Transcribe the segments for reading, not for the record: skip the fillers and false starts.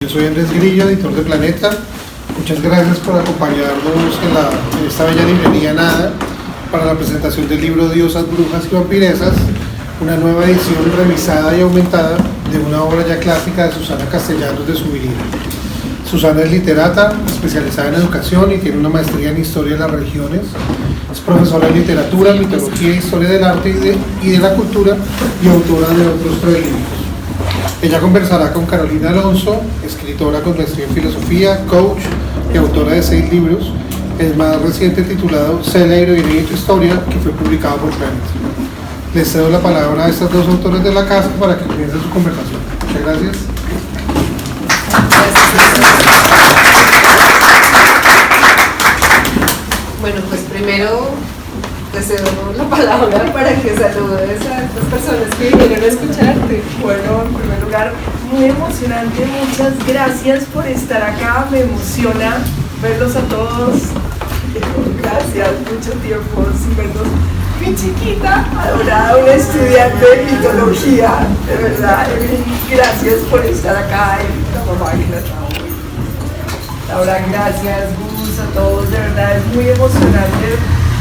Yo soy Andrés Grillo, editor de Planeta. Muchas gracias por acompañarnos en esta bella librería Nada para la presentación del libro Diosas, Brujas y Vampiresas, una nueva edición revisada y aumentada de una obra ya clásica de Susana Castellanos de Subirija. Susana es literata, especializada en educación y tiene una maestría en Historia de las Religiones. Es profesora de literatura, mitología e historia del arte y de la cultura y autora de otros 3 libros. Ella conversará con Carolina Alonso, escritora con maestría en filosofía, coach y autora de 6 libros, el más reciente titulado Sé la heroína y tu historia, que fue publicado por Planeta. Les cedo la palabra a estas 2 autores de la casa para que comiencen su conversación. Muchas gracias. Bueno, pues primero te cedo la palabra para que saludes a estas personas que vinieron a escucharte. Bueno, en primer lugar, muy emocionante, muchas gracias por estar acá, me emociona verlos a todos. Gracias, mucho tiempo sin verlos. Mi chiquita, adorada, una estudiante de mitología, de verdad, gracias por estar acá, la mamá que la trajo. Laura, gracias, Gus, a todos, de verdad es muy emocionante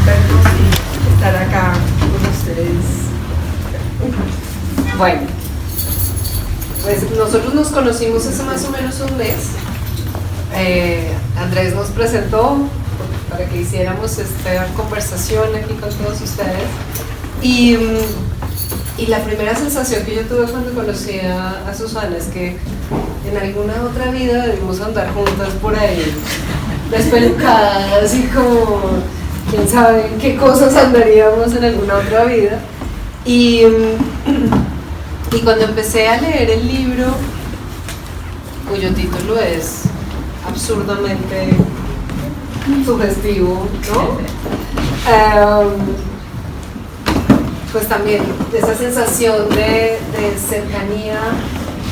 verlos y estar acá con ustedes. Bueno, pues nosotros nos conocimos hace más o menos un mes. Andrés nos presentó para que hiciéramos esta conversación aquí con todos ustedes y la primera sensación que yo tuve cuando conocí a Susana es que en alguna otra vida debimos andar juntas por ahí, despelucadas y como quién sabe en qué cosas andaríamos en alguna otra vida. Y cuando empecé a leer el libro, cuyo título es absurdamente sugestivo, ¿no? Pues también esa sensación de cercanía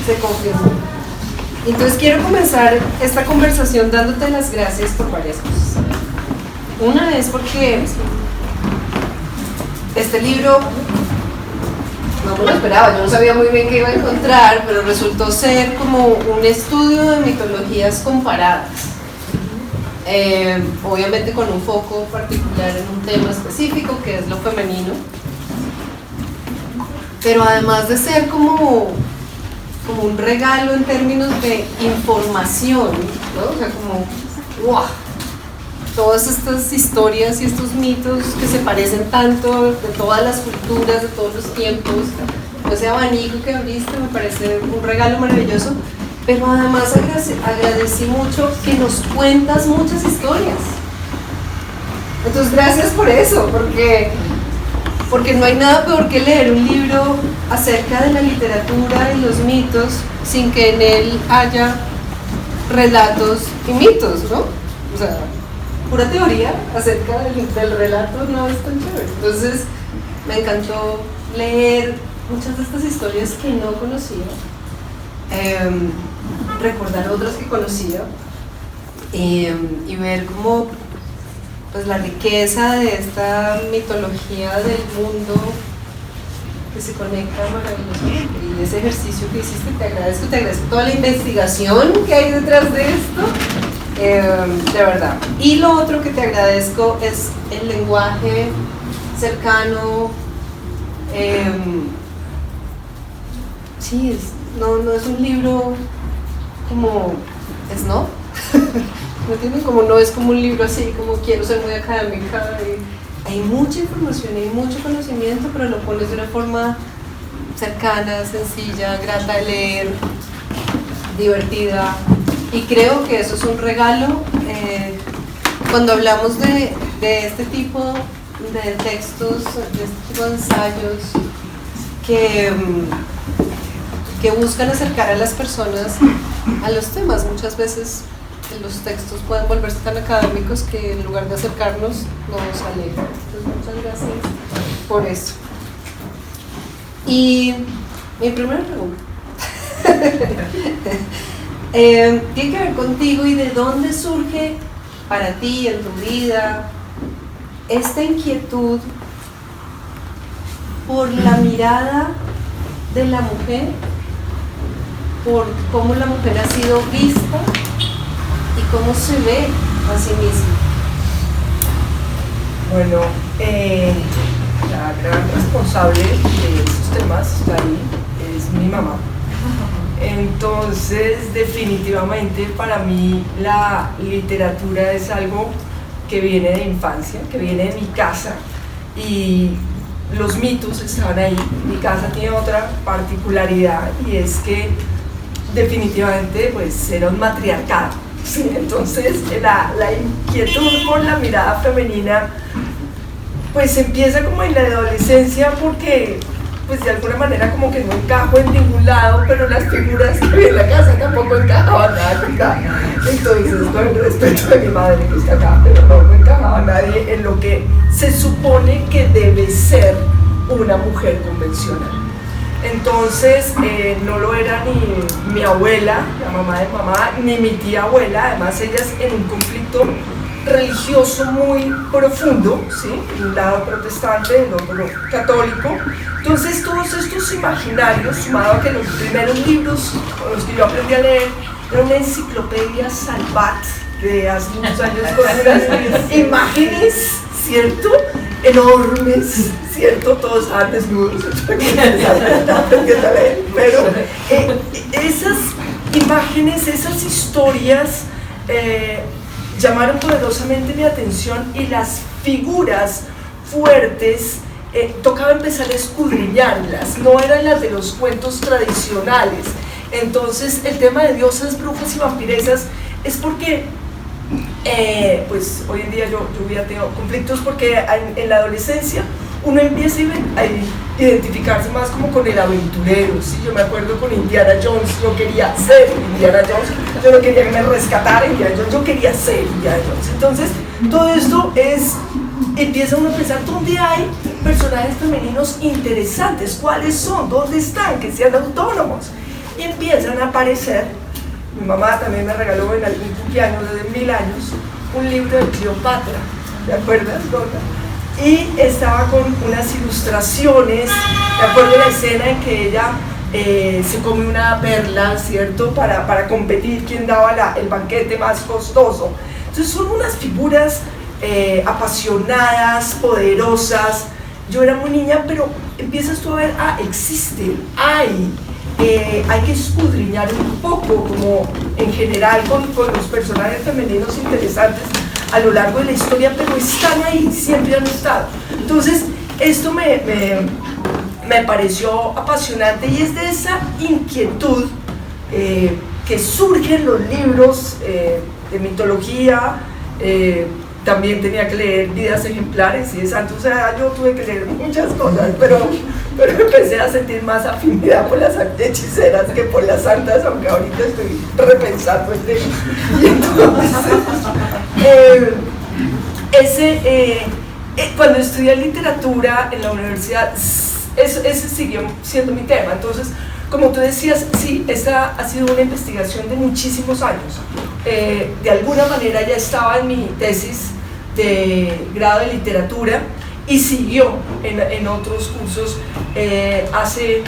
se confirmó. Entonces quiero comenzar esta conversación dándote las gracias por varias cosas. Una es porque este libro no me lo esperaba, yo no sabía muy bien qué iba a encontrar, pero resultó ser como un estudio de mitologías comparadas. Obviamente con un foco particular en un tema específico que es lo femenino, pero además de ser como un regalo en términos de información, ¿no? O sea, como ¡wow! Todas estas historias y estos mitos que se parecen tanto de todas las culturas, de todos los tiempos, ese abanico que abriste me parece un regalo maravilloso, pero además agradecí mucho que nos cuentas muchas historias. Entonces gracias por eso, porque no hay nada peor que leer un libro acerca de la literatura y los mitos sin que en él haya relatos y mitos, ¿no? O sea, pura teoría acerca del relato no es tan chévere. Entonces me encantó leer muchas de estas historias que no conocía, recordar otras que conocía y ver cómo pues la riqueza de esta mitología del mundo que se conecta maravillosamente. Y ese ejercicio que hiciste, te agradezco toda la investigación que hay detrás de esto, de verdad. Y lo otro que te agradezco es el lenguaje cercano. Sí, no es un libro como ¿no? ¿No entienden? Como no es como un libro así, como quiero ser muy académica. Hay mucha información, hay mucho conocimiento, pero lo pones de una forma cercana, sencilla, grata de leer, divertida. Y creo que eso es un regalo. Cuando hablamos de este tipo de textos, de este tipo de ensayos que buscan acercar a las personas a los temas, muchas veces los textos pueden volverse tan académicos que en lugar de acercarnos nos alejan. Entonces muchas gracias por eso. Y mi primera pregunta tiene que ver contigo y de dónde surge para ti en tu vida esta inquietud por la mirada de la mujer por cómo la mujer ha sido vista y cómo se ve a sí misma. Bueno, la gran responsable de estos temas está ahí, es mi mamá. Entonces, definitivamente para mí la literatura es algo que viene de infancia, que viene de mi casa, y los mitos estaban ahí. Mi casa tiene otra particularidad, y es que definitivamente pues era un matriarcado, ¿sí? Entonces la inquietud por la mirada femenina pues empieza como en la adolescencia, porque pues de alguna manera como que no encajo en ningún lado, pero las figuras que vi en la casa tampoco encajaban nada. Entonces, con el respeto de mi madre que está acá, pero no encajaba nadie en lo que se supone que debe ser una mujer convencional. Entonces, no lo era ni mi abuela, la mamá de mamá, ni mi tía abuela. Además, ellas en un conflicto religioso muy profundo, ¿sí? Un lado protestante, el otro católico. Entonces todos estos imaginarios, sumado a que los primeros libros con los que yo aprendí a leer era una enciclopedia Salvat de hace muchos años, con unas imágenes, ¿cierto?, enormes, ¿cierto?, todos estaban desnudos, aprendiendo a leer, pero esas imágenes, esas historias llamaron poderosamente mi atención, y las figuras fuertes tocaba empezar a escudriñarlas, no eran las de los cuentos tradicionales. Entonces el tema de diosas, brujas y vampiresas es porque pues hoy en día yo ya tengo conflictos, porque en la adolescencia uno empieza a identificarse más como con el aventurero, ¿sí? Yo me acuerdo con Indiana Jones, yo quería ser Indiana Jones, yo no quería que me rescatara Indiana Jones, yo quería ser Indiana Jones. Entonces, todo esto empieza uno a pensar, ¿dónde hay personajes femeninos interesantes? ¿Cuáles son? ¿Dónde están? Que sean autónomos. Y empiezan a aparecer. Mi mamá también me regaló en algún cumpleaños de 1000 años un libro de Cleopatra, ¿te acuerdas, Gorda? Y estaba con unas ilustraciones. Me acuerdo la escena en que ella se come una perla, ¿cierto?, para competir quién daba el banquete más costoso. Entonces son unas figuras apasionadas, poderosas. Yo era muy niña, pero empiezas tú a ver, existen, hay que escudriñar un poco, como en general con los personajes femeninos interesantes a lo largo de la historia, pero están ahí, siempre han estado. Entonces, esto me pareció apasionante, y es de esa inquietud que surgen los libros de mitología. También tenía que leer Vidas Ejemplares y de Santos. O sea, yo tuve que leer muchas cosas, pero empecé a sentir más afinidad por las hechiceras que por las santas, aunque ahorita estoy repensando el tema. Y entonces, cuando estudié literatura en la universidad, ese siguió siendo mi tema. Entonces, como tú decías, sí, esta ha sido una investigación de muchísimos años. De alguna manera ya estaba en mi tesis de grado de literatura, y siguió en otros cursos hace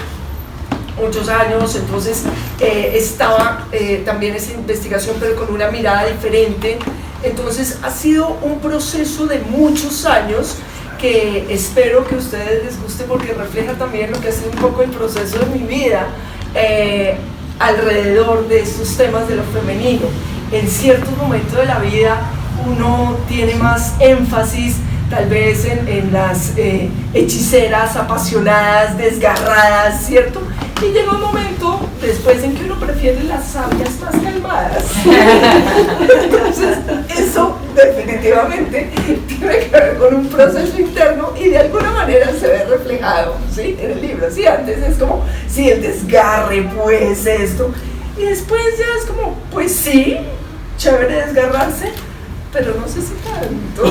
muchos años. Entonces estaba también esa investigación, pero con una mirada diferente. Entonces ha sido un proceso de muchos años que espero que a ustedes les guste, porque refleja también lo que ha sido un poco el proceso de mi vida alrededor de estos temas de lo femenino. En ciertos momentos de la vida uno tiene más énfasis tal vez en las hechiceras apasionadas, desgarradas, ¿cierto? Y llega un momento después en que uno prefiere las sabias más calmadas. Entonces, eso definitivamente tiene que ver con un proceso interno, y de alguna manera se ve reflejado, ¿sí?, en el libro. Sí, antes es como, sí, el desgarre, pues esto, y después ya es como, pues sí, chévere desgarrarse, pero no sé si tanto.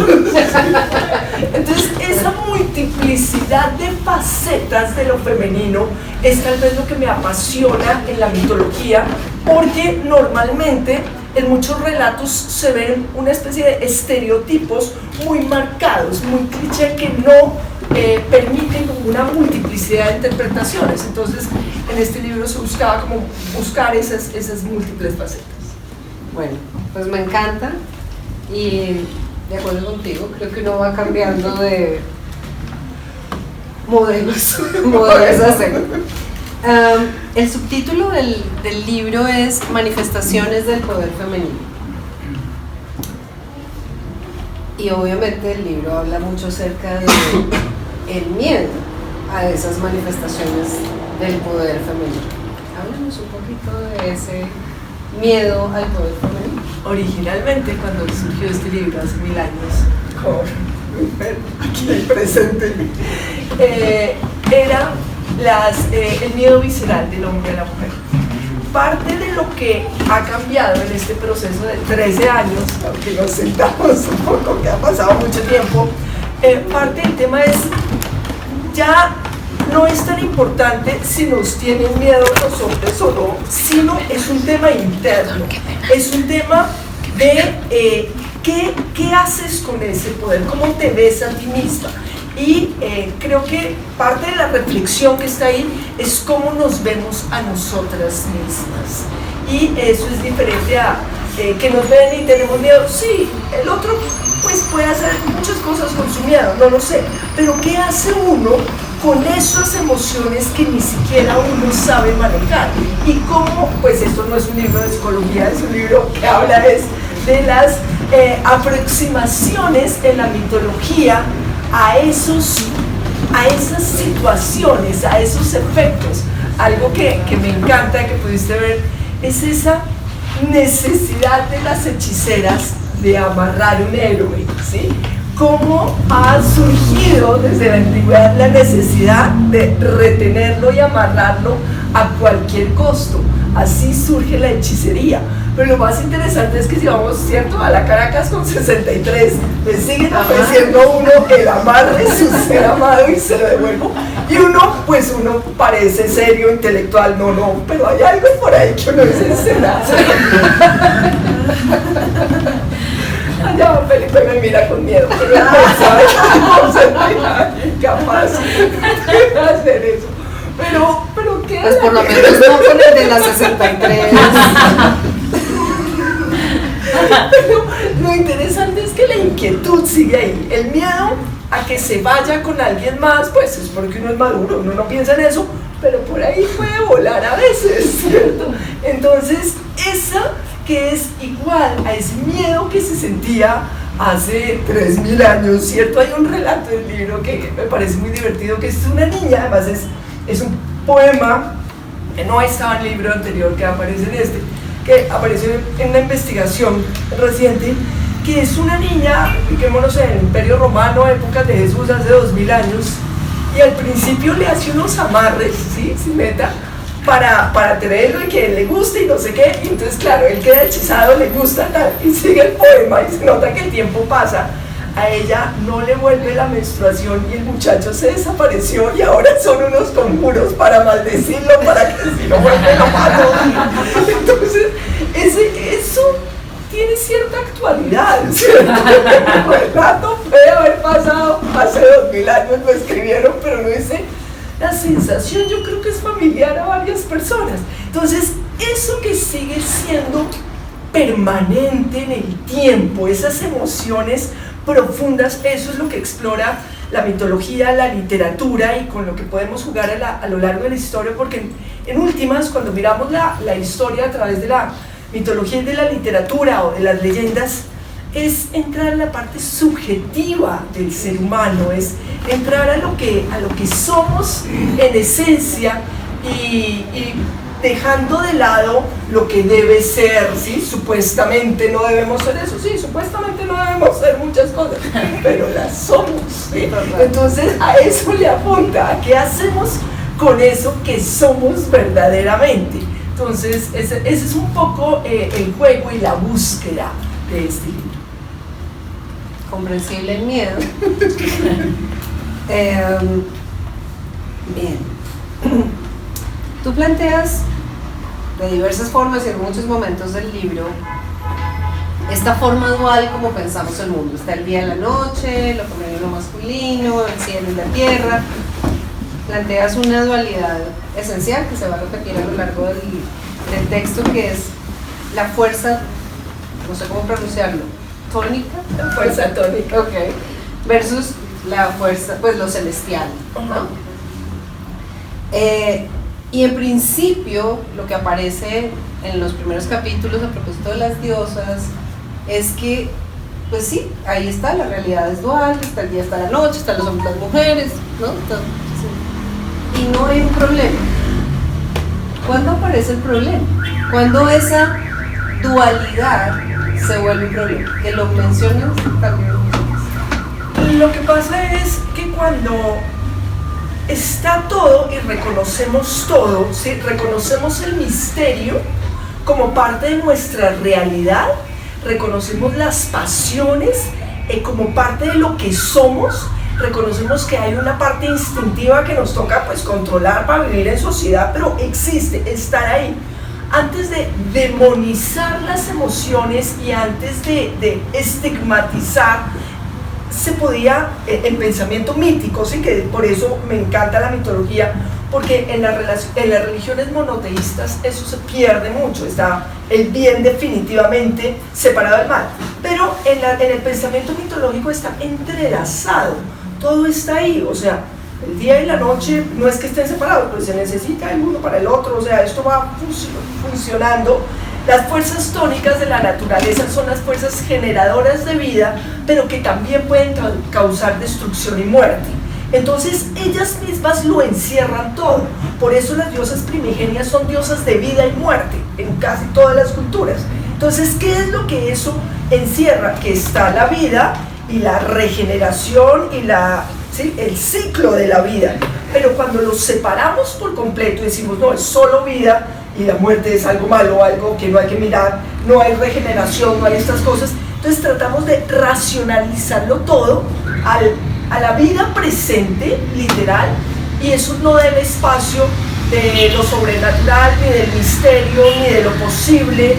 Entonces, esa multiplicidad de facetas de lo femenino es tal vez lo que me apasiona en la mitología, porque normalmente en muchos relatos se ven una especie de estereotipos muy marcados, muy cliché, que no permiten como una multiplicidad de interpretaciones. Entonces, en este libro se buscaba como buscar esas múltiples facetas. Bueno, pues me encanta y de acuerdo contigo, creo que uno va cambiando de modelos a hacer. El subtítulo del libro es Manifestaciones del Poder Femenino. Y obviamente el libro habla mucho acerca del miedo a esas manifestaciones del poder femenino. Háblanos un poquito de ese miedo al poder femenino. Originalmente, cuando surgió este libro hace 1000 años, aquí hay presente, era el miedo visceral del hombre a la mujer. Parte de lo que ha cambiado en este proceso de 13 años, aunque nos sentamos un poco, que ha pasado mucho tiempo, parte del tema es, ya no es tan importante si nos tienen miedo los hombres o no, sino es un tema interno, es un tema de ¿qué haces con ese poder? ¿Cómo te ves a ti misma? Y creo que parte de la reflexión que está ahí es cómo nos vemos a nosotras mismas. Y eso es diferente a que nos ven y tenemos miedo. Sí, el otro pues puede hacer muchas cosas con su miedo, no lo sé. Pero ¿qué hace uno con esas emociones que ni siquiera uno sabe manejar? Y cómo, pues esto no es un libro de psicología, es un libro que habla de las aproximaciones en la mitología a esas situaciones, a esos efectos. Algo que me encanta, que pudiste ver, es esa necesidad de las hechiceras de amarrar un héroe, ¿sí? Cómo ha surgido desde la antigüedad la necesidad de retenerlo y amarrarlo a cualquier costo. Así surge la hechicería. Pero lo más interesante es que si vamos, ¿cierto?, a la Caracas con 63, le siguen ofreciendo a uno el amarre su ser amado y se lo devuelvo. Y uno parece serio, intelectual, no, pero hay algo por ahí que uno dice, será. Allá Felipe me mira con miedo, pero no sería capaz de hacer eso. Pero ¿qué? Pues por lo menos no con el de la 63. Pero lo interesante es que la inquietud sigue ahí. El miedo a que se vaya con alguien más, pues es porque uno es maduro, uno no piensa en eso, pero por ahí puede volar a veces, ¿cierto? Entonces, esa que es igual a ese miedo que se sentía hace 3000 años, ¿cierto? Hay un relato del libro que me parece muy divertido, que es una niña, además es un poema que no estaba en el libro anterior, que aparece en este, que apareció en una investigación reciente, que es una niña, ubiquémonos en el Imperio Romano, épocas de Jesús, hace 2000 años, y al principio le hace unos amarres, ¿sí?, sin meta, para tenerlo y que le guste y no sé qué, y entonces claro, él queda hechizado, le gusta tal, y sigue el poema y se nota que el tiempo pasa. A ella no le vuelve la menstruación y el muchacho se desapareció y ahora son unos conjuros para maldecirlo, para que si no vuelve lo mato. Entonces, eso tiene cierta actualidad, ¿cierto? El rato puede haber pasado hace 2000 años, lo escribieron, pero no dice. La sensación yo creo que es familiar a varias personas. Entonces, eso que sigue siendo permanente en el tiempo, esas emociones profundas, eso es lo que explora la mitología, la literatura, y con lo que podemos jugar a lo largo de la historia, porque en últimas, cuando miramos la historia a través de la mitología y de la literatura o de las leyendas, es entrar en la parte subjetiva del ser humano, es entrar a lo que somos en esencia y dejando de lado lo que debe ser, ¿sí? Supuestamente no debemos ser eso, sí, supuestamente no debemos ser muchas cosas, pero las somos, ¿sí? Entonces a eso le apunta, a qué hacemos con eso que somos verdaderamente. Entonces ese es un poco el juego y la búsqueda de este libro. Comprensible el miedo. Bien. Tú planteas de diversas formas y en muchos momentos del libro esta forma dual como pensamos el mundo. Está el día y la noche, lo femenino y lo masculino, el cielo y la tierra. Planteas una dualidad esencial que se va a repetir a lo largo del texto, que es la fuerza, no sé cómo pronunciarlo, tónica. La fuerza tónica. Ok. Versus la fuerza, pues lo celestial, ¿no? Y en principio, lo que aparece en los primeros capítulos a propósito de las diosas es que, pues sí, ahí está, la realidad es dual, está el día, está la noche, están los hombres, las mujeres, ¿no? Sí. Y no hay un problema. ¿Cuándo aparece el problema? Cuando esa dualidad se vuelve un problema. Que lo mencionas también. Lo que pasa es que cuando está todo y reconocemos todo, ¿sí? Reconocemos el misterio como parte de nuestra realidad, reconocemos las pasiones como parte de lo que somos, reconocemos que hay una parte instintiva que nos toca pues controlar para vivir en sociedad, pero existe, estar ahí. Antes de demonizar las emociones y antes de estigmatizar, se podía, en pensamiento mítico, ¿sí? Que por eso me encanta la mitología, porque en las religiones monoteístas eso se pierde mucho, está el bien definitivamente separado del mal, pero en el pensamiento mitológico está entrelazado, todo está ahí, o sea, el día y la noche no es que estén separados, pues se necesita el uno para el otro, o sea, esto va funcionando. Las fuerzas tónicas de la naturaleza son las fuerzas generadoras de vida, pero que también pueden causar destrucción y muerte. Entonces ellas mismas lo encierran todo. Por eso las diosas primigenias son diosas de vida y muerte en casi todas las culturas. Entonces, ¿qué es lo que eso encierra? Que está la vida y la regeneración y ¿sí? El ciclo de la vida. Pero cuando los separamos por completo y decimos, no, es solo vida, y la muerte es algo malo, algo que no hay que mirar, no hay regeneración, no hay estas cosas, entonces tratamos de racionalizarlo todo a la vida presente, literal, y eso no da el espacio de lo sobrenatural, ni del misterio, ni de lo posible,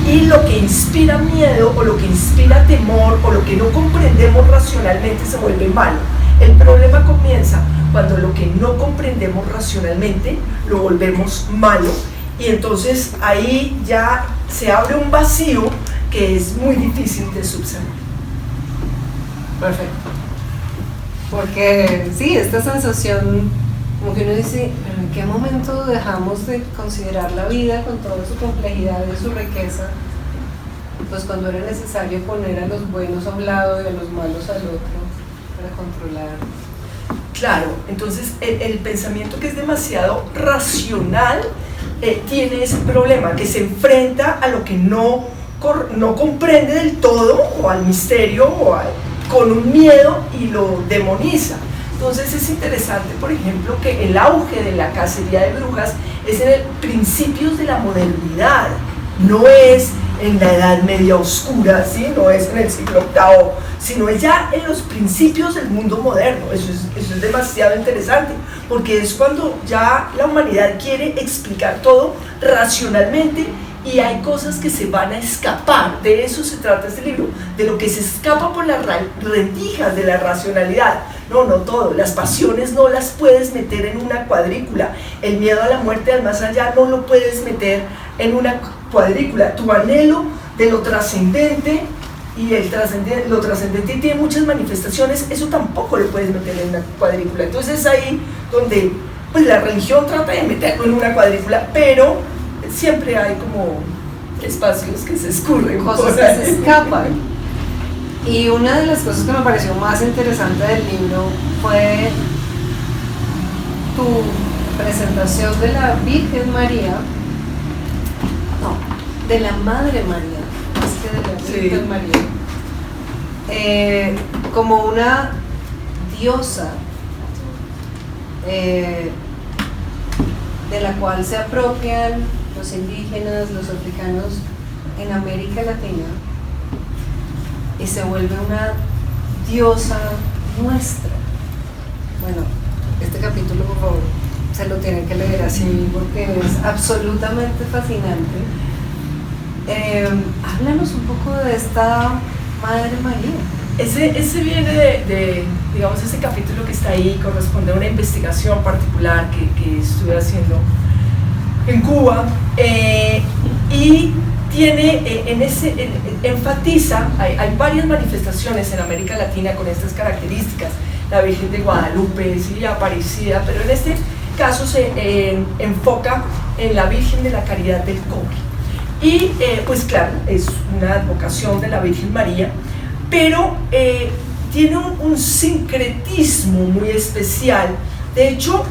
y lo que inspira miedo, o lo que inspira temor, o lo que no comprendemos racionalmente se vuelve malo. El problema comienza cuando lo que no comprendemos racionalmente lo volvemos malo. Y entonces ahí ya se abre un vacío que es muy difícil de subsanar. Perfecto. Porque sí, esta sensación, como que uno dice, ¿pero en qué momento dejamos de considerar la vida con toda su complejidad y su riqueza? Pues cuando era necesario poner a los buenos a un lado y a los malos al otro para controlar. Claro, entonces el pensamiento que es demasiado racional tiene ese problema, que se enfrenta a lo que no comprende del todo, o al misterio, con un miedo, y lo demoniza. Entonces es interesante, por ejemplo, que el auge de la cacería de brujas es en principios de la modernidad, no es en la Edad Media oscura, ¿sí? No es en el siglo VIII, sino es ya en los principios del mundo moderno. Eso es demasiado interesante, porque es cuando ya la humanidad quiere explicar todo racionalmente y hay cosas que se van a escapar. De eso se trata este libro, de lo que se escapa por las rendijas de la racionalidad. No todo, las pasiones no las puedes meter en una cuadrícula, el miedo a la muerte al más allá no lo puedes meter en una cuadrícula, tu anhelo de lo trascendente, y lo trascendente tiene muchas manifestaciones, eso tampoco lo puedes meter en una cuadrícula. Entonces es ahí donde pues la religión trata de meterlo en una cuadrícula, pero siempre hay como espacios que se escurren, cosas que se escapan. Y una de las cosas que me pareció más interesante del libro fue tu presentación de la Virgen María, de la Madre María, más que de la Virgen María, como una diosa de la cual se apropian los indígenas, los africanos en América Latina, y se vuelve una diosa nuestra. Bueno, este capítulo, por favor, se lo tienen que leer así porque es absolutamente fascinante. Háblanos un poco de esta Madre María. Ese viene digamos, ese capítulo que está ahí corresponde a una investigación particular que estuve haciendo en Cuba, y tiene, enfatiza, hay varias manifestaciones en América Latina con estas características, la Virgen de Guadalupe, sí, Aparecida, pero en este caso se enfoca en la Virgen de la Caridad del Cobre. Y pues claro, es una advocación de la Virgen María, pero tiene un sincretismo muy especial. De hecho,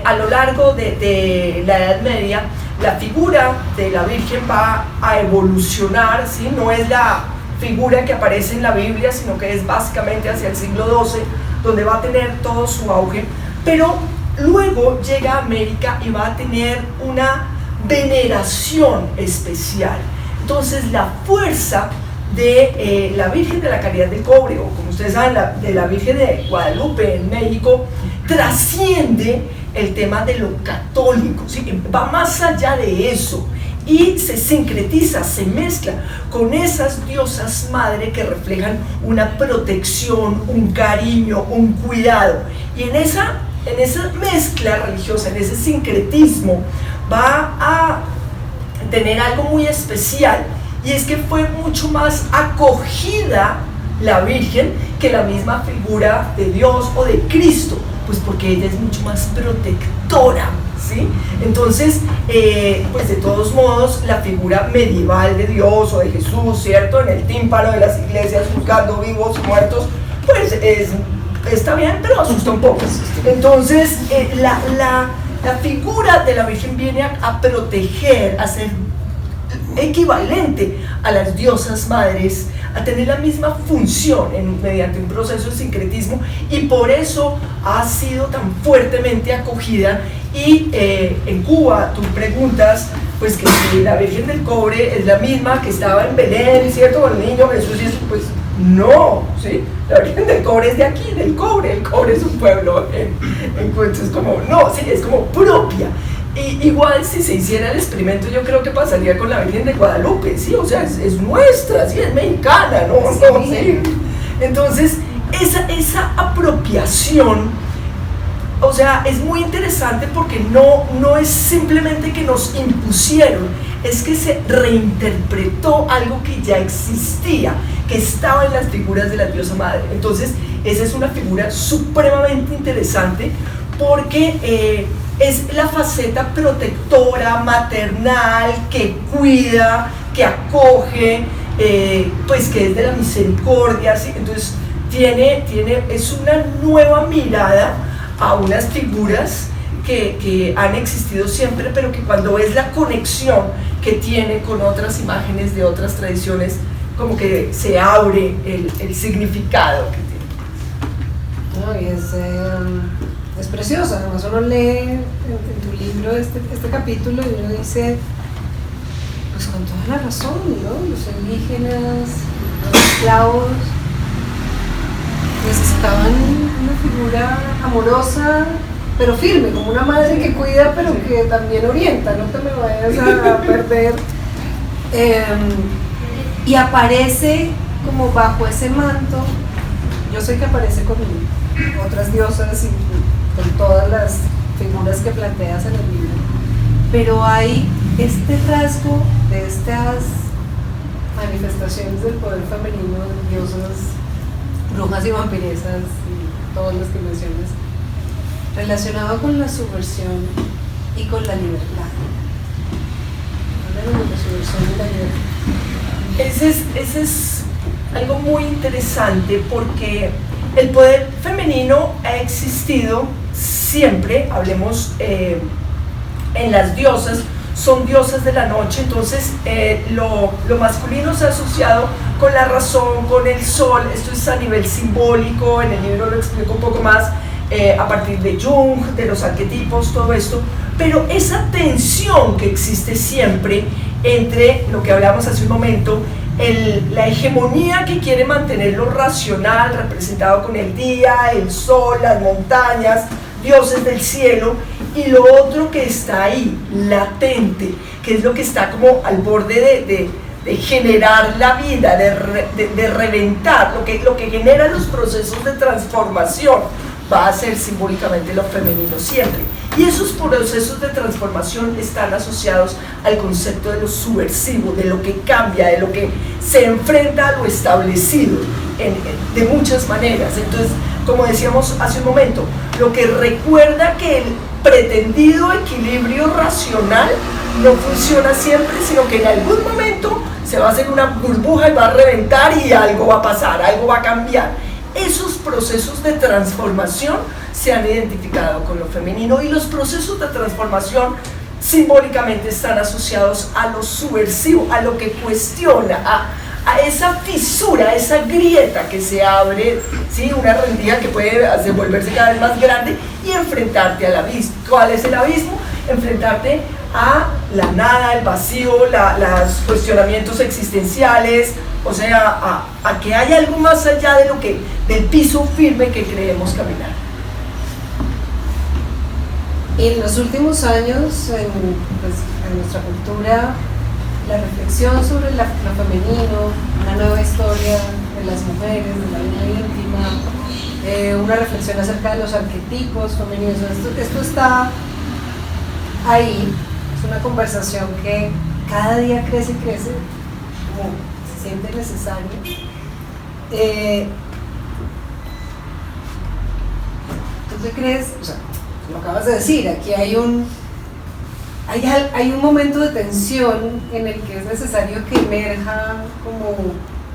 a lo largo de la Edad Media, la figura de la Virgen va a evolucionar, ¿sí? No es la figura que aparece en la Biblia, sino que es básicamente hacia el siglo XII, donde va a tener todo su auge, pero luego llega a América y va a tener una veneración especial. Entonces la fuerza de la Virgen de la Caridad del Cobre, o como ustedes saben, de la Virgen de Guadalupe en México, trasciende el tema de lo católico, ¿sí? Va más allá de eso y se sincretiza, se mezcla con esas diosas madre que reflejan una protección, un cariño, un cuidado, y en esa mezcla religiosa, en ese sincretismo, va a tener algo muy especial, y es que fue mucho más acogida la Virgen que la misma figura de Dios o de Cristo, pues porque ella es mucho más protectora, ¿sí? Entonces, pues de todos modos, la figura medieval de Dios o de Jesús, ¿cierto? En el tímpano de las iglesias, juzgando vivos y muertos, pues está bien, pero asusta un poco. Entonces, la figura de la Virgen viene a proteger, a ser equivalente a las diosas madres, a tener la misma función mediante un proceso de sincretismo, y por eso ha sido tan fuertemente acogida. Y en Cuba, tú preguntas, pues que si la Virgen del Cobre es la misma que estaba en Belén, ¿cierto? Con el niño Jesús, y eso, pues no, ¿sí? La Virgen del Cobre es de aquí, del Cobre, el Cobre es un pueblo, entonces como, no, sí, es como propia. Y igual si se hiciera el experimento, yo creo que pasaría con la Virgen de Guadalupe, ¿sí? O sea, es nuestra, ¿sí? Es mexicana, ¿no? Sí. Entonces, esa apropiación, o sea, es muy interesante porque no es simplemente que nos impusieron, es que se reinterpretó algo que ya existía, que estaba en las figuras de la diosa madre. Entonces, esa es una figura supremamente interesante porque es la faceta protectora, maternal, que cuida, que acoge, pues que es de la misericordia, ¿sí? Entonces es una nueva mirada a unas figuras que han existido siempre, pero que cuando es la conexión que tiene con otras imágenes de otras tradiciones, como que se abre el significado que tiene. No, y es preciosa. Además uno lee en tu libro este capítulo y uno dice, pues con toda la razón, ¿no? Los indígenas, los esclavos necesitaban una figura amorosa pero firme, como una madre que cuida pero que también orienta, no te me vayas a perder. Y aparece como bajo ese manto. Yo sé que aparece con otras diosas y con todas las figuras que planteas en el libro, pero hay este rasgo de estas manifestaciones del poder femenino, de diosas, brujas y vampiresas y todas las que mencionas, relacionado con la subversión y con la libertad. Háblanos de la subversión y la libertad. Ese es algo muy interesante porque el poder femenino ha existido siempre. Hablemos en las diosas, son diosas de la noche, entonces lo masculino se ha asociado con la razón, con el sol. Esto es a nivel simbólico, en el libro lo explico un poco más, a partir de Jung, de los arquetipos, todo esto, pero esa tensión que existe siempre entre lo que hablamos hace un momento, la hegemonía que quiere mantener lo racional, representado con el día, el sol, las montañas, dioses del cielo, Y lo otro que está ahí, latente, que es lo que está como al borde de generar la vida, de reventar, lo que genera los procesos de transformación, va a ser simbólicamente lo femenino siempre. Y esos procesos de transformación están asociados al concepto de lo subversivo, de lo que cambia, de lo que se enfrenta a lo establecido de muchas maneras. Entonces, como decíamos hace un momento, lo que recuerda que el pretendido equilibrio racional no funciona siempre, sino que en algún momento se va a hacer una burbuja y va a reventar y algo va a pasar, algo va a cambiar. Esos procesos de transformación se han identificado con lo femenino, y los procesos de transformación simbólicamente están asociados a lo subversivo, a lo que cuestiona, a esa fisura, a esa grieta que se abre, ¿sí? Una rendija que puede volverse cada vez más grande y enfrentarte al abismo. ¿Cuál es el abismo? Enfrentarte a la nada, el vacío, los cuestionamientos existenciales, o sea, a que hay algo más allá del piso firme que creemos caminar. Y en los últimos años, en nuestra cultura, la reflexión sobre lo femenino, una nueva historia de las mujeres, de la vida íntima, una reflexión acerca de los arquetipos femeninos, esto está ahí. Es una conversación que cada día crece y crece, como se siente necesario. ¿Tú qué crees? O sea, lo acabas de decir, aquí hay un momento de tensión en el que es necesario que emerja como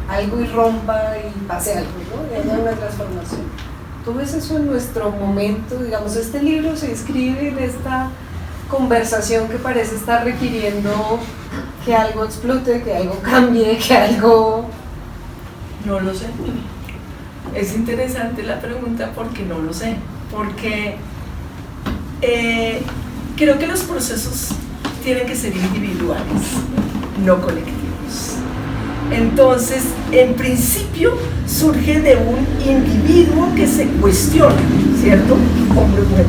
algo y rompa y pase algo, ¿no? Y haya una transformación. ¿Tú ves eso en nuestro momento? Digamos, este libro se inscribe en esta conversación que parece estar requiriendo que algo explote, que algo cambie, que algo... No lo sé. Es interesante la pregunta porque no lo sé. Porque creo que los procesos tienen que ser individuales, no colectivos. Entonces, en principio, surge de un individuo que se cuestiona, ¿cierto? Hombre o mujer.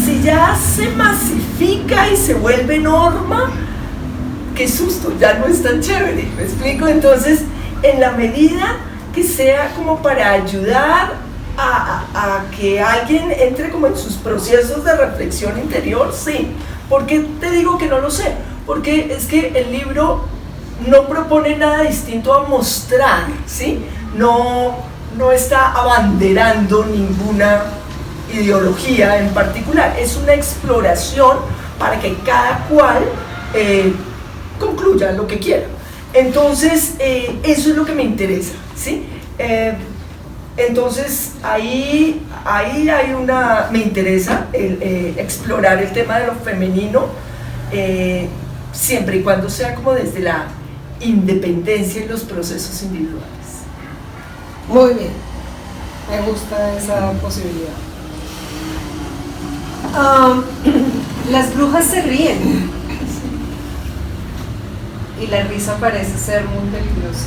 Si ya se masifica y se vuelve norma, qué susto, ya no es tan chévere, ¿me explico? Entonces, en la medida que sea como para ayudar a que alguien entre como en sus procesos de reflexión interior, sí. ¿Por qué te digo que no lo sé? Porque es que el libro no propone nada distinto a mostrar, ¿sí? No está abanderando ninguna ideología en particular, es una exploración para que cada cual concluya lo que quiera. Entonces, eso es lo que me interesa, ¿sí? Entonces, ahí me interesa explorar el tema de lo femenino, siempre y cuando sea como desde la independencia y los procesos individuales. Muy bien, me gusta esa posibilidad. Las brujas se ríen y la risa parece ser muy peligrosa.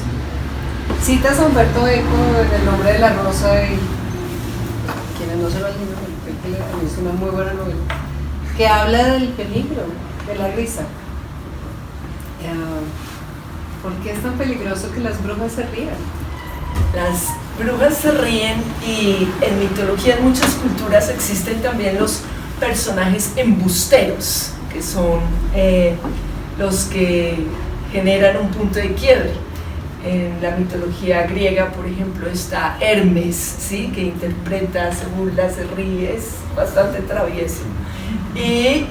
Citas a Humberto Eco en El nombre de la rosa, y quienes no se lo han leído, es una muy buena novela que habla del peligro de la risa. ¿Por qué es tan peligroso que las brujas se rían? Las brujas se ríen, y en mitología en muchas culturas existen también los personajes embusteros, que son los que generan un punto de quiebre. En la mitología griega, por ejemplo, está Hermes, ¿sí? Que interpreta, se burla, se ríe, es bastante travieso. Y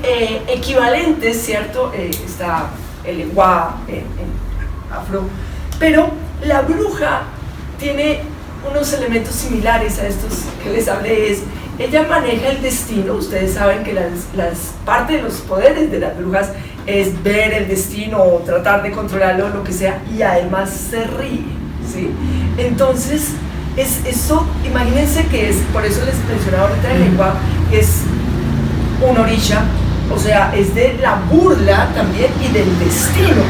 equivalentes, ¿cierto? Está el lenguaje en afro, pero la bruja tiene unos elementos similares a estos que les hablé. Ella maneja el destino. Ustedes saben que parte de los poderes de las brujas es ver el destino o tratar de controlarlo, lo que sea, y además se ríe, ¿sí? Entonces, eso, imagínense que es, por eso les mencionaba ahorita el lenguaje, es un orisha, o sea, es de la burla también y del destino.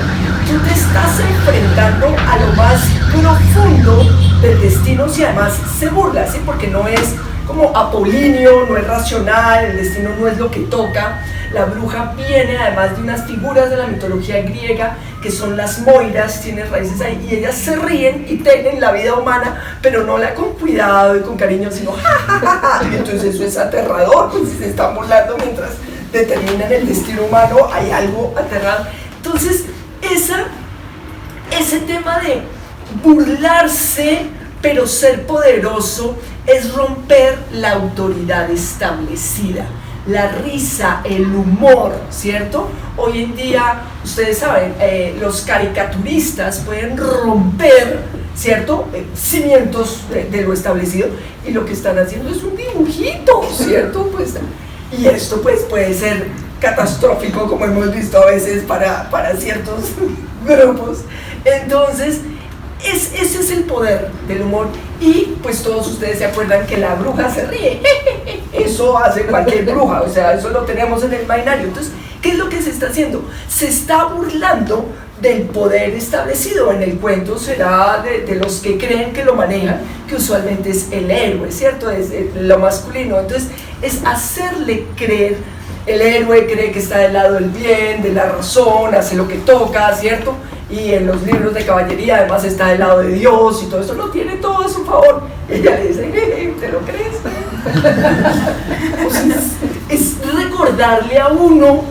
Tú te estás enfrentando a lo más profundo del destino, y además se burla, ¿sí? Porque no es como apolíneo, no es racional, el destino no es lo que toca. La bruja viene además de unas figuras de la mitología griega que son las moiras, tiene raíces ahí, y ellas se ríen y tienen la vida humana, pero no la con cuidado y con cariño, sino jajaja, y entonces eso es aterrador, pues si se están burlando mientras determinan el destino humano, hay algo aterrador. Entonces, ese tema de burlarse, pero ser poderoso, es romper la autoridad establecida. La risa, el humor, ¿cierto? Hoy en día, ustedes saben, los caricaturistas pueden romper, ¿cierto? Cimientos de lo establecido, y lo que están haciendo es un dibujito, ¿cierto? Pues, y esto pues puede ser catastrófico, como hemos visto a veces para ciertos grupos. Entonces, ese es el poder del humor. Y pues todos ustedes se acuerdan que la bruja se ríe. Eso hace cualquier bruja, o sea, eso lo tenemos en el imaginario. Entonces, ¿qué es lo que se está haciendo? Se está burlando del poder establecido. En el cuento será de los que creen que lo manejan, que usualmente es el héroe, ¿cierto? Es lo masculino. Entonces, es hacerle creer. El héroe cree que está del lado del bien, de la razón, hace lo que toca, ¿cierto? Y en los libros de caballería además está del lado de Dios y todo eso, no tiene todo a su favor. Ella le dice, ¿te lo crees? O sea, es recordarle a uno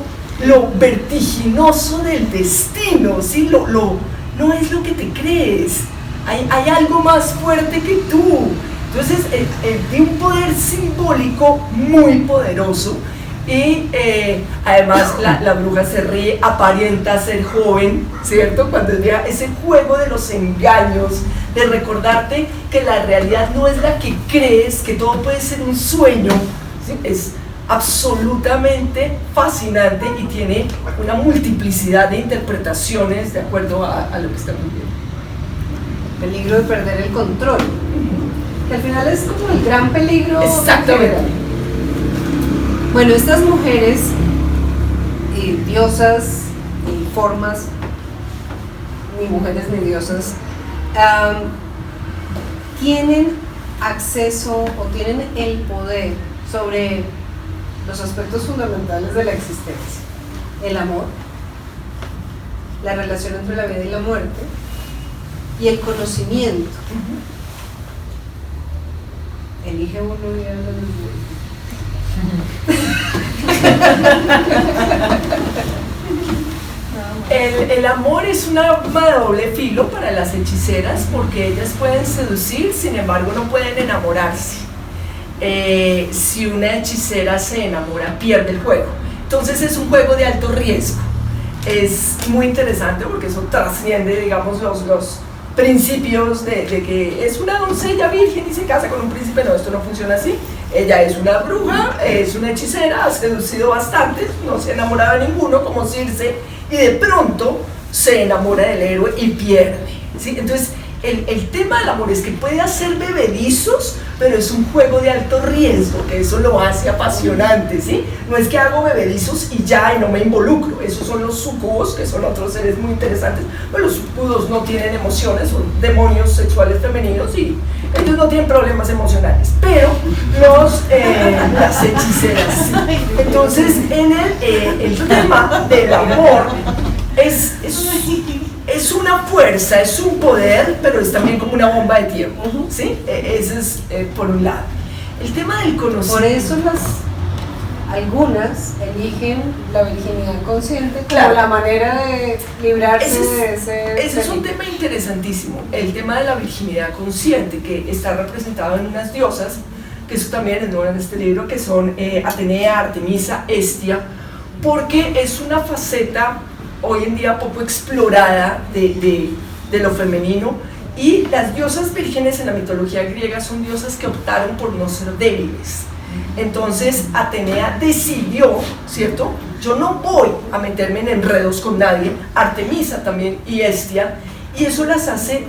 lo vertiginoso del destino, ¿sí? No es lo que te crees, hay algo más fuerte que tú. Entonces, de un poder simbólico muy poderoso. Y además la bruja se ríe, aparenta ser joven, ¿cierto? Cuando es ese juego de los engaños, de recordarte que la realidad no es la que crees, que todo puede ser un sueño, ¿sí? Es absolutamente fascinante y tiene una multiplicidad de interpretaciones de acuerdo a lo que estamos viendo. Peligro de perder el control, que al final es como el gran peligro. Exactamente. Bueno, estas mujeres, diosas y formas, ni mujeres ni diosas, tienen acceso o tienen el poder sobre los aspectos fundamentales de la existencia: el amor, la relación entre la vida y la muerte y el conocimiento. Elige uno y habla de los. El amor es un arma de doble filo para las hechiceras, porque ellas pueden seducir, sin embargo no pueden enamorarse. Si una hechicera se enamora, pierde el juego. Entonces es un juego de alto riesgo. Es muy interesante porque eso trasciende, digamos, los principios de que es una doncella virgen y se casa con un príncipe. No, esto no funciona así. Ella es una bruja, es una hechicera, ha seducido bastantes, no se ha enamorado de ninguno, como Circe, y de pronto se enamora del héroe y pierde, ¿sí? Entonces, el tema del amor es que puede hacer bebedizos, pero es un juego de alto riesgo, que eso lo hace apasionante, ¿sí? No es que hago bebedizos y ya, y no me involucro. Esos son los sucubos, que son otros seres muy interesantes. Pero los sucubos no tienen emociones, son demonios sexuales femeninos y ellos no tienen problemas emocionales, pero las hechiceras sí. Entonces, el tema del amor es una fuerza, es un poder, pero es también como una bomba de tiempo, ¿sí? Ese es por un lado. El tema del conocimiento. Por eso algunas eligen la virginidad consciente como claro, la manera de librarse de ese. Ese es un tema interesantísimo, el tema de la virginidad consciente, que está representado en unas diosas, que eso también es nuevo en este libro, que son Atenea, Artemisa, Hestia, porque es una faceta hoy en día poco explorada de lo femenino, y las diosas vírgenes en la mitología griega son diosas que optaron por no ser débiles. Entonces Atenea decidió, ¿cierto? Yo no voy a meterme en enredos con nadie. Artemisa también y Hestia, y eso las hace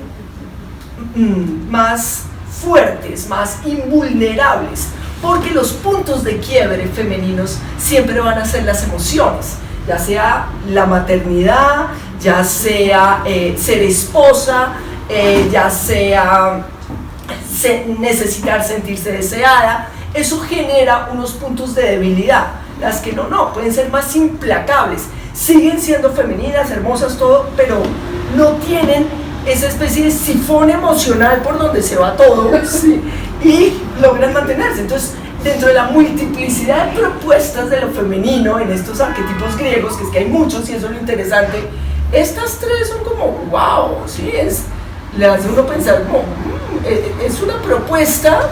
más fuertes, más invulnerables, porque los puntos de quiebre femeninos siempre van a ser las emociones, ya sea la maternidad, ya sea ser esposa, ya sea necesitar sentirse deseada. eso genera unos puntos de debilidad. Las que no, pueden ser más implacables, siguen siendo femeninas, hermosas, todo, pero no tienen esa especie de sifón emocional por donde se va todo, ¿sí? Y logran mantenerse. Entonces, dentro de la multiplicidad de propuestas de lo femenino en estos arquetipos griegos, que es que hay muchos y eso es lo interesante, estas tres son como wow, ¿sí? Le hace uno pensar como es una propuesta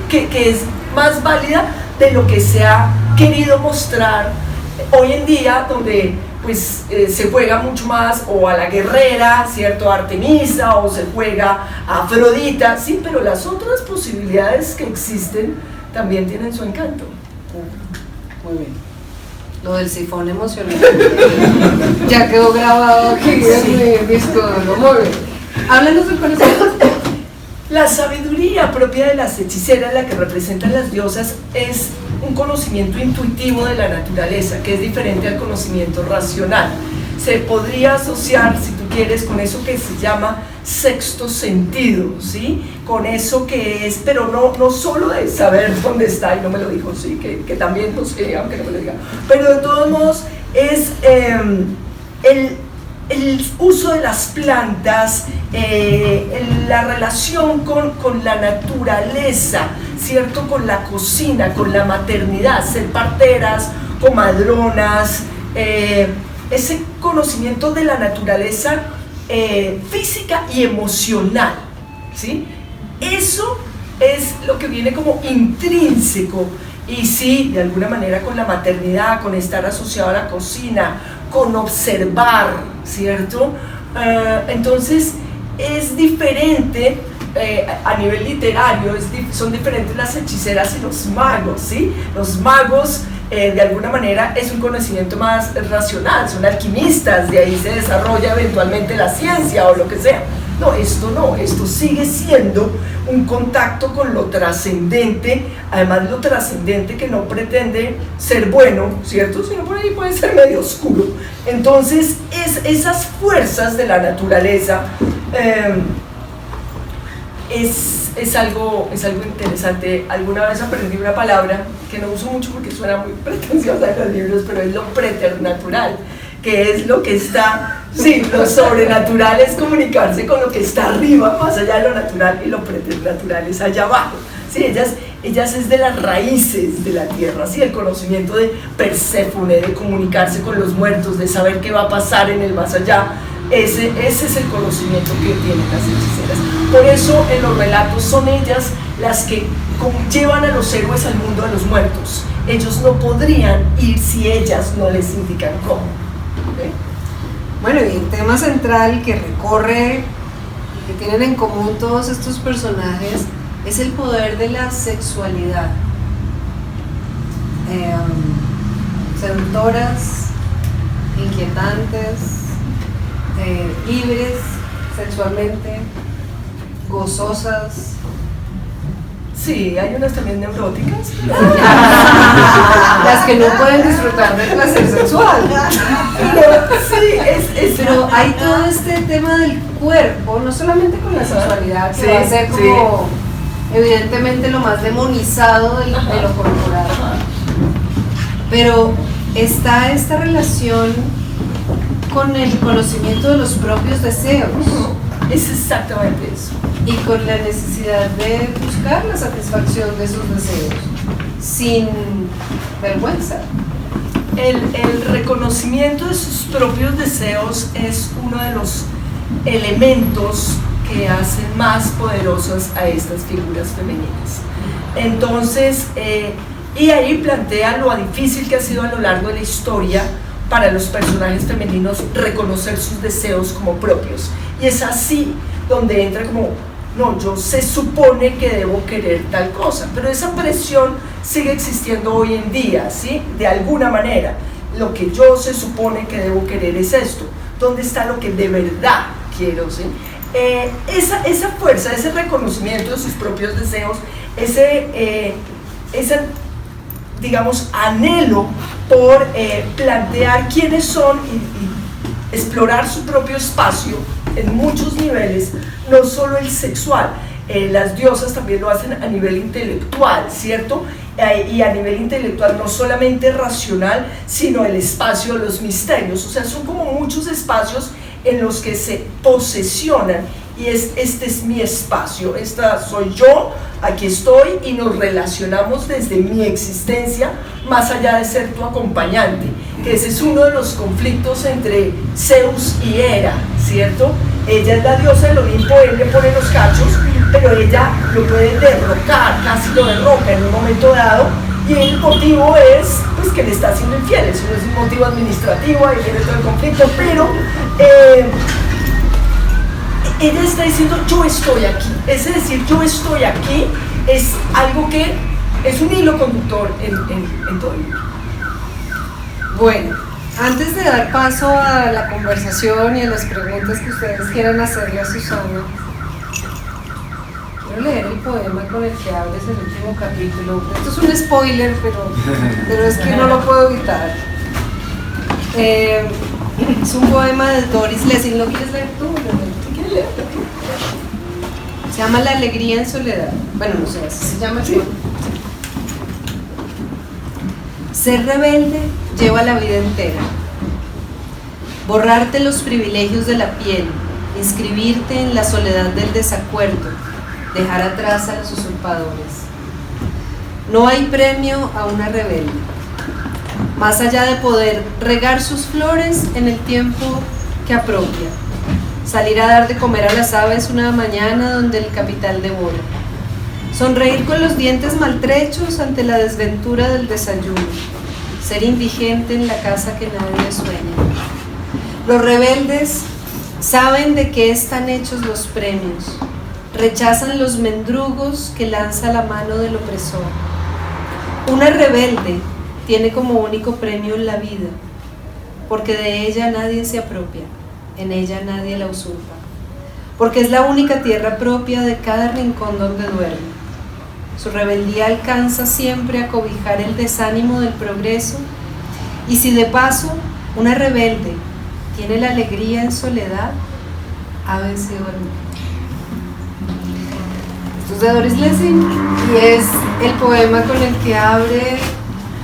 que es más válida de lo que se ha querido mostrar hoy en día, donde pues se juega mucho más o a la guerrera, ¿cierto? A Artemisa, o se juega a Afrodita, sí, pero las otras posibilidades que existen también tienen su encanto. Muy bien. Lo del sifón emocional ya quedó grabado aquí en mi disco duro. Muy bien. Háblanos del conocimiento. La sabiduría propia de las hechiceras, la que representan las diosas, es un conocimiento intuitivo de la naturaleza, que es diferente al conocimiento racional. Se podría asociar, si tú quieres, con eso que se llama sexto sentido, ¿sí? Con eso que es, pero no solo de saber dónde está, y no me lo dijo, sí, que también lo sé, aunque no me lo diga, pero de todos modos es el uso de las plantas, la relación con la naturaleza, ¿cierto? Con la cocina, con la maternidad, ser parteras, comadronas, ese conocimiento de la naturaleza física y emocional, ¿sí? Eso es lo que viene como intrínseco, y sí, de alguna manera con la maternidad, con estar asociado a la cocina, con observar, ¿cierto? Entonces es diferente a nivel literario, son diferentes las hechiceras y los magos, ¿sí? Los magos de alguna manera es un conocimiento más racional, son alquimistas, de ahí se desarrolla eventualmente la ciencia o lo que sea. No, esto sigue siendo un contacto con lo trascendente, además lo trascendente que no pretende ser bueno, ¿cierto? Sino por ahí puede ser medio oscuro. Entonces, esas fuerzas de la naturaleza es algo interesante. Alguna vez aprendí una palabra que no uso mucho porque suena muy pretenciosa en los libros, pero es lo preternatural, que es lo que está, sí, lo sobrenatural es comunicarse con lo que está arriba, más allá de lo natural, y lo preternatural es allá abajo. Sí, ellas es de las raíces de la tierra, ¿sí? El conocimiento de Perséfone, de comunicarse con los muertos, de saber qué va a pasar en el más allá. Ese es el conocimiento que tienen las hechiceras. Por eso en los relatos son ellas las que llevan a los héroes al mundo de los muertos. Ellos no podrían ir si ellas no les indican cómo. ¿Okay? Bueno, y el tema central que recorre y que tienen en común todos estos personajes es el poder de la sexualidad. Seductoras, inquietantes, libres sexualmente, gozosas. Sí, hay unas también neuróticas. Las que no pueden disfrutar del placer sexual. Pero hay todo este tema del cuerpo, no solamente con la sexualidad, que va a ser como evidentemente lo más demonizado de lo corporal. Pero está esta relación con el conocimiento de los propios deseos. Es exactamente eso. Y con la necesidad de buscar la satisfacción de esos deseos, sin vergüenza. El reconocimiento de sus propios deseos es uno de los elementos que hacen más poderosas a estas figuras femeninas. Entonces, y ahí plantea lo difícil que ha sido a lo largo de la historia para los personajes femeninos reconocer sus deseos como propios. Y es así donde entra como, no, yo se supone que debo querer tal cosa, pero esa presión sigue existiendo hoy en día, ¿sí? De alguna manera, lo que yo se supone que debo querer es esto. ¿Dónde está lo que de verdad quiero, sí? Esa fuerza, ese reconocimiento de sus propios deseos, ese digamos, anhelo por plantear quiénes son y explorar su propio espacio en muchos niveles, no solo el sexual. las diosas también lo hacen a nivel intelectual, ¿cierto? Y a nivel intelectual no solamente racional, sino el espacio de los misterios, o sea, son como muchos espacios en los que se posesionan, y este es mi espacio, esta soy yo, aquí estoy, y nos relacionamos desde mi existencia, más allá de ser tu acompañante, que ese es uno de los conflictos entre Zeus y Hera, ¿cierto? Ella es la diosa del Olimpo, él le pone los cachos, pero ella lo puede derrocar, casi lo derroca en un momento dado, y el motivo es pues, que le está haciendo infiel. Eso no es un motivo administrativo, ahí viene todo el conflicto, pero ella está diciendo yo estoy aquí, es decir, yo estoy aquí, es algo que es un hilo conductor en todo el libro. Bueno, antes de dar paso a la conversación y a las preguntas que ustedes quieran hacerle a Susana, quiero leer el poema con el que abres el último capítulo. Esto es un spoiler, pero es que no lo puedo evitar. Es un poema de Doris Lessing. ¿Lo quieres leer tú? ¿Quieres leer? Se llama La alegría en soledad. Bueno, no sé, así se llama el poema. Ser rebelde lleva la vida entera. Borrarte los privilegios de la piel, inscribirte en la soledad del desacuerdo, dejar atrás a los usurpadores. No hay premio a una rebelde, más allá de poder regar sus flores en el tiempo que apropia, salir a dar de comer a las aves una mañana donde el capital devora, sonreír con los dientes maltrechos ante la desventura del desayuno, ser indigente en la casa que nadie sueña. Los rebeldes saben de qué están hechos los premios, rechazan los mendrugos que lanza la mano del opresor. Una rebelde tiene como único premio la vida, porque de ella nadie se apropia, en ella nadie la usurpa, porque es la única tierra propia de cada rincón donde duerme. Su rebeldía alcanza siempre a cobijar el desánimo del progreso, y si de paso una rebelde tiene la alegría en soledad, ha vencido al mundo. Esto es de Doris Lessing y es el poema con el que abre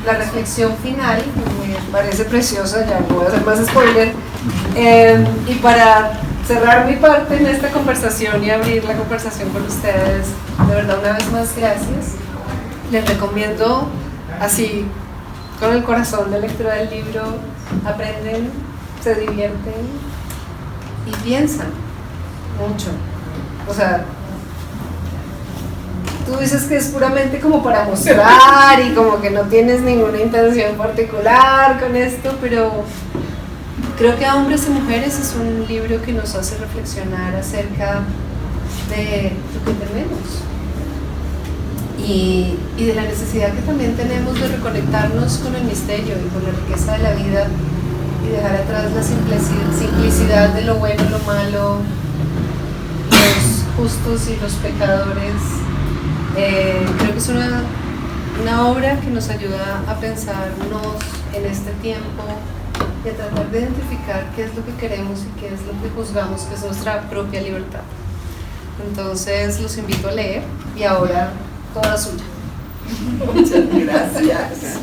la reflexión final. Me parece preciosa, ya no voy a hacer más spoiler. Y para cerrar mi parte en esta conversación y abrir la conversación con ustedes, de verdad una vez más gracias. Les recomiendo así, con el corazón, la lectura del libro. Aprenden, se divierten y piensan mucho. O sea, tú dices que es puramente como para mostrar y como que no tienes ninguna intención particular con esto, pero creo que a hombres y mujeres es un libro que nos hace reflexionar acerca de lo que tenemos y de la necesidad que también tenemos de reconectarnos con el misterio y con la riqueza de la vida y dejar atrás la simplicidad de lo bueno, lo malo, los justos y los pecadores. Creo que es una obra que nos ayuda a pensarnos en este tiempo y a tratar de identificar qué es lo que queremos y qué es lo que juzgamos que es nuestra propia libertad. Entonces los invito a leer y ahora toda suya. Muchas gracias.